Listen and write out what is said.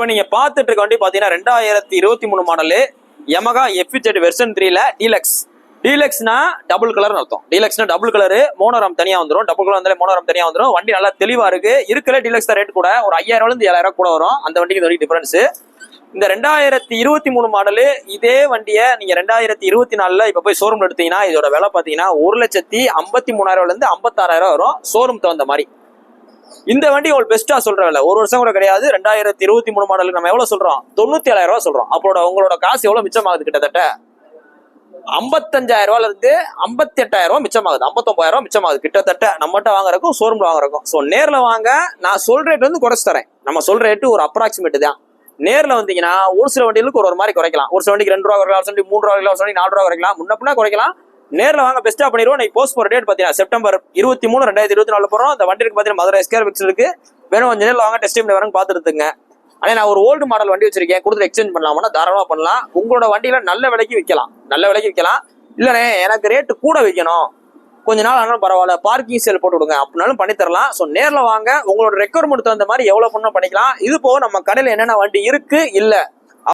இப்போ நீங்க பார்த்துட்டு இருக்க வண்டி பாத்தீங்கன்னா 2023 மாடலு Yamaha FZ வெர்ஷன் 3ல டீலக்ஸ். டீலக்ஸ்னா டபுள் கலர் அர்த்தம். டீலக்ஸ்னா டபுள் கலர், மோனோராம் தனியா வந்துடும். டபுள் கலர் வந்தாலே மோனோராம் தனியா வந்துடும். வண்டி நல்லா தெளிவா இருக்கு. இருக்கல டீலக்ஸ் ரேட் கூட ஒரு 5000 இருந்து 7000 கூட வரும். அந்த வண்டிக்கு இந்த டிஃபரன்ஸ். இந்த 2023 மாடலு இதே வண்டியை நீங்க 2024ல இப்ப போய் ஷோரூம்ல எடுத்தீங்கன்னா இதோட விலை பாத்தீங்கன்னா 1,53,000 இருந்து 56,000 வரும் ஷோரூம் தகுந்த மாதிரி. இந்த வண்டி உங்களுக்கு பெஸ்டா சொல்ற விலை ஒரு வருஷம் கூட கிடையாது. 2023 மாடலுக்கு நம்ம எவ்வளவு சொல்றோம்? 97,000 சொல்றோம். அப்போட உங்களோட காசு எவ்வளவு மிச்சமாகுது? கிட்டத்தட்ட 55,000 இருந்து 58,000 மிச்சமாகுது. 59,000 மிச்சமாகுது கிட்டத்தட்ட நம்மகிட்ட வாங்குறதுக்கும் ஷோரூம்ல வாங்குறதுக்கும். ஸோ நேர்ல வாங்க, நான் சொல்ற ரேட் வந்து குறைச்சு தரேன். நம்ம சொல்ற ரேட்டு ஒரு அப்ராக்சிமேட் தான். நேர்ல வந்தீங்கன்னா ஒரு சில வண்டிகளுக்கு ஒரு மாதிரி குறைக்கலாம். ஒரு சில வண்டிக்கு 2 ரூபா குறைக்கலாம், சொல்லி 3 ரூபா குறைக்கலாம், சொல்லி 4 ரூபா குறைக்கலாம், முன்னப்பினா குறைக்கலாம். நேரில் வாங்க, பெஸ்ட்டாக பண்ணிடுவோம். நீ போஸ்ட் போகிற டேட் பார்த்தீங்கன்னா செப்டம்பர் 23, 2024 போகிறோம். அந்த வண்டிக்கு பார்த்தீங்கன்னா மதுரை ஸ்கேர் பிக்ஸ் இருக்கு. வேணும் கொஞ்சம் நேரில் வாங்க, டெஸ்ட் டைம் வரணும் பார்த்துருத்துங்க. ஆனால் நான் ஒரு ஓல்டு மாடல் வண்டி வச்சிருக்கேன், கொடுத்து எக்ஸ்சேஞ்ச் பண்ணலாம்னா தாராளமாக பண்ணலாம். உங்களோட வண்டியில நல்ல விலைக்கு விற்கலாம், நல்ல விலைக்கு விற்கலாம். இல்லைண்ணே எனக்கு ரேட்டு கூட விற்கணும், கொஞ்ச நாள் ஆனாலும் பரவாயில்ல, பார்க்கிங் சேல் போட்டு விடுங்க அப்படின்னாலும் பண்ணி தரலாம். ஸோ நேரில் வாங்க, உங்களோட ரெக்குவயர்மெண்ட் தகுந்த மாதிரி எவ்வளோ பண்ணணும் பண்ணிக்கலாம். இது போக நம்ம கடையில் என்னென்ன வண்டி இருக்கு இல்லை